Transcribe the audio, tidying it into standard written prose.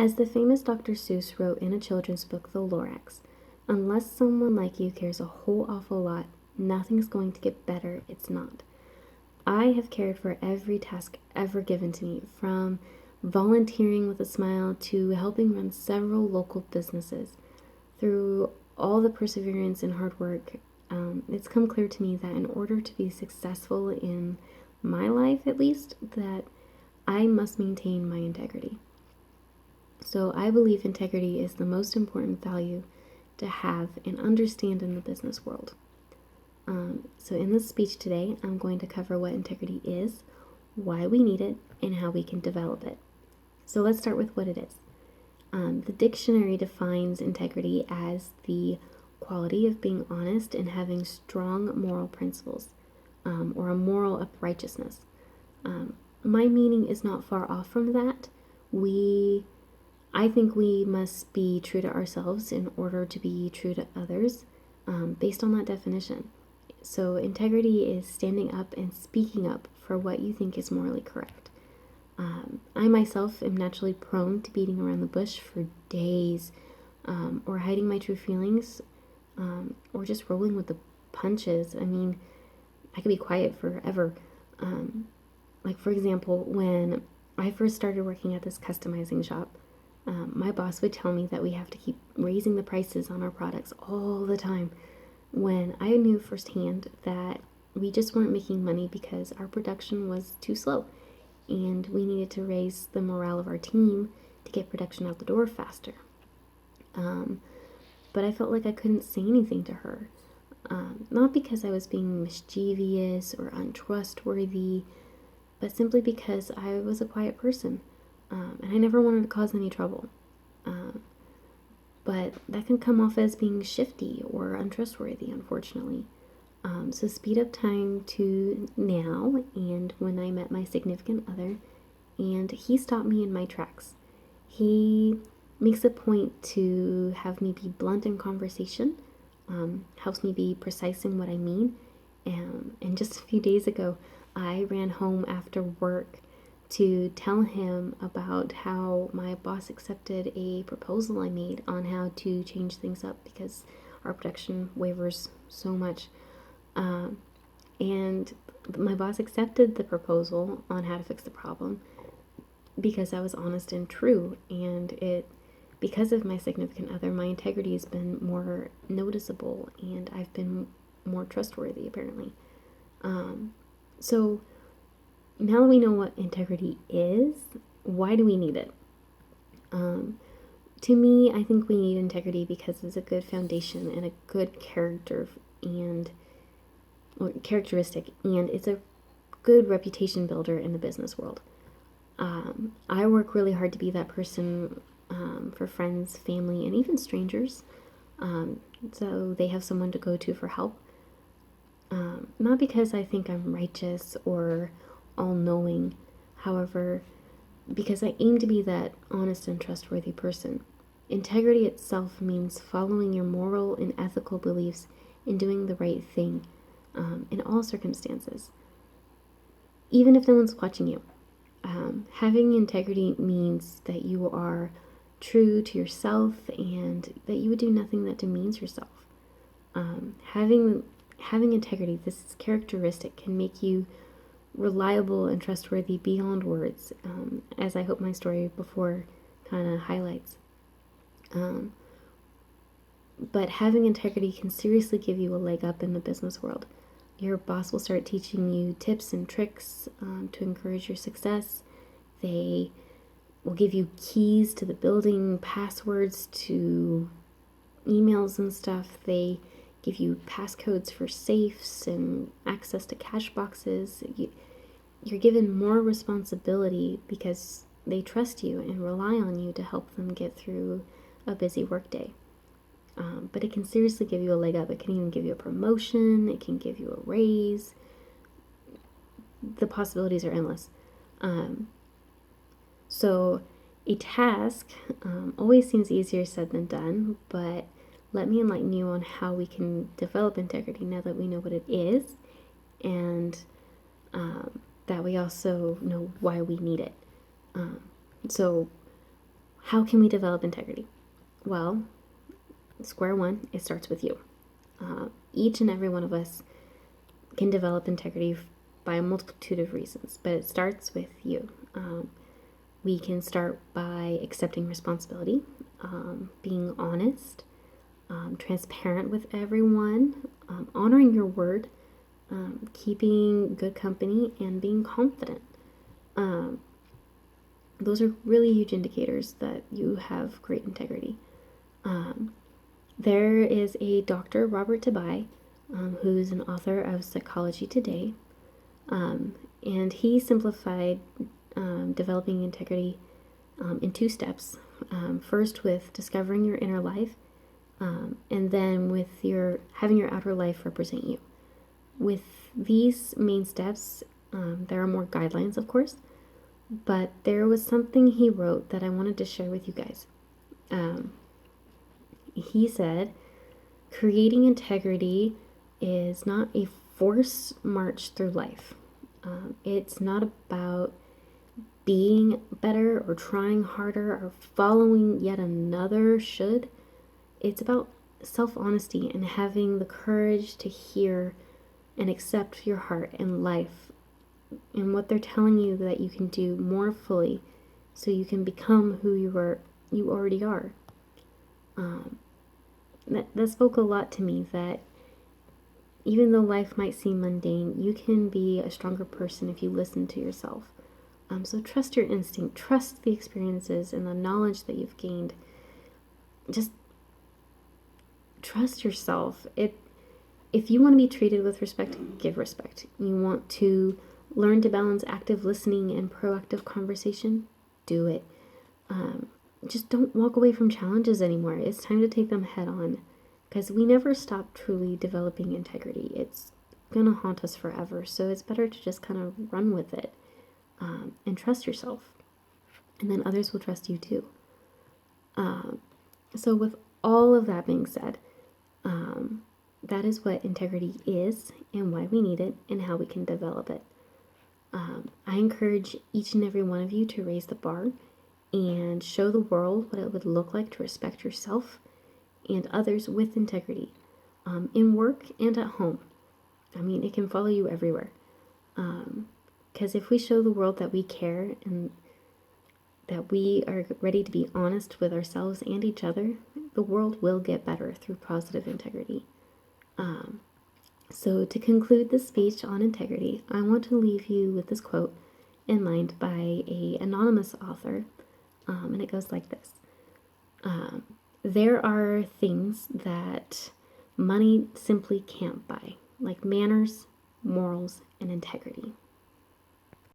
As the famous Dr. Seuss wrote in a children's book, The Lorax, unless someone like you cares a whole awful lot, nothing's going to get better. It's not. I have cared for every task ever given to me, from volunteering with a smile to helping run several local businesses. Through all the perseverance and hard work, it's come clear to me that in order to be successful in my life, at least, that I must maintain my integrity. So I believe integrity is the most important value to have and understand in the business world. So in this speech today, I'm going to cover what integrity is, why we need it, and how we can develop it. So let's start with what it is. The dictionary defines integrity as the quality of being honest and having strong moral principles, or a moral uprightness. My meaning is not far off from that. I think we must be true to ourselves in order to be true to others, based on that definition. So integrity is standing up and speaking up for what you think is morally correct. I myself am naturally prone to beating around the bush for days, or hiding my true feelings, or just rolling with the punches. I mean, I could be quiet forever. Like, for example, when I first started working at this customizing shop, my boss would tell me that we have to keep raising the prices on our products all the time, when I knew firsthand that we just weren't making money because our production was too slow, and we needed to raise the morale of our team to get production out the door faster. But I felt like I couldn't say anything to her, not because I was being mischievous or untrustworthy, but simply because I was a quiet person, and I never wanted to cause any trouble. But that can come off as being shifty or untrustworthy, unfortunately. So speed up time to now and when I met my significant other, and he stopped me in my tracks. He makes a point to have me be blunt in conversation, helps me be precise in what I mean. And just a few days ago, I ran home after work to tell him about how my boss accepted a proposal I made on how to change things up because our production wavers so much. And my boss accepted the proposal on how to fix the problem because I was honest and true, and because of my significant other, my integrity has been more noticeable, and I've been more trustworthy, apparently. So now that we know what integrity is, why do we need it? To me, I think we need integrity because it's a good foundation and a good characteristic, and it's a good reputation builder in the business world. I work really hard to be that person, for friends, family, and even strangers, so they have someone to go to for help. Not because I think I'm righteous or all-knowing, however, because I aim to be that honest and trustworthy person. Integrity itself means following your moral and ethical beliefs and doing the right thing, in all circumstances, even if no one's watching you. Having integrity means that you are true to yourself and that you would do nothing that demeans yourself. Having integrity, this characteristic, can make you reliable and trustworthy beyond words, as I hope my story before kind of highlights. But having integrity can seriously give you a leg up in the business world. Your boss will start teaching you tips and tricks, to encourage your success. They will give you keys to the building, passwords to emails and stuff. They give you passcodes for safes and access to cash boxes. You're given more responsibility because they trust you and rely on you to help them get through a busy workday. But it can seriously give you a leg up. It can even give you a promotion. It can give you a raise. The possibilities are endless. So a task always seems easier said than done, but let me enlighten you on how we can develop integrity now that we know what it is, and that we also know why we need it. So how can we develop integrity? Well, square one, it starts with you. Each and every one of us can develop integrity by a multitude of reasons, but it starts with you. We can start by accepting responsibility, being honest, transparent with everyone, honoring your word, keeping good company, and being confident. Those are really huge indicators that you have great integrity. There is a Dr. Robert Tabai, who's an author of Psychology Today, and he simplified developing integrity in 2 steps. First, with discovering your inner life, and then with having your outer life represent you. With these main steps, there are more guidelines, of course, but there was something he wrote that I wanted to share with you guys. He said, creating integrity is not a forced march through life. It's not about being better or trying harder or following yet another should. It's about self-honesty and having the courage to hear and accept your heart and life and what they're telling you that you can do more fully so you can become who you already are. That spoke a lot to me, that even though life might seem mundane, you can be a stronger person if you listen to yourself. So trust your instinct, trust the experiences and the knowledge that you've gained. Just trust yourself. If you want to be treated with respect, give respect. You want to learn to balance active listening and proactive conversation, do it. Just don't walk away from challenges anymore. It's time to take them head on, because we never stop truly developing integrity. It's gonna haunt us forever, so it's better to just kind of run with it, and trust yourself, and then others will trust you too. So with all of that being said, that is what integrity is and why we need it and how we can develop it. I encourage each and every one of you to raise the bar and show the world what it would look like to respect yourself and others with integrity, in work and at home. I mean, it can follow you everywhere. Because if we show the world that we care and that we are ready to be honest with ourselves and each other, the world will get better through positive integrity. So to conclude this speech on integrity, I want to leave you with this quote in mind by an anonymous author, and it goes like this. There are things that money simply can't buy, like manners, morals, and integrity.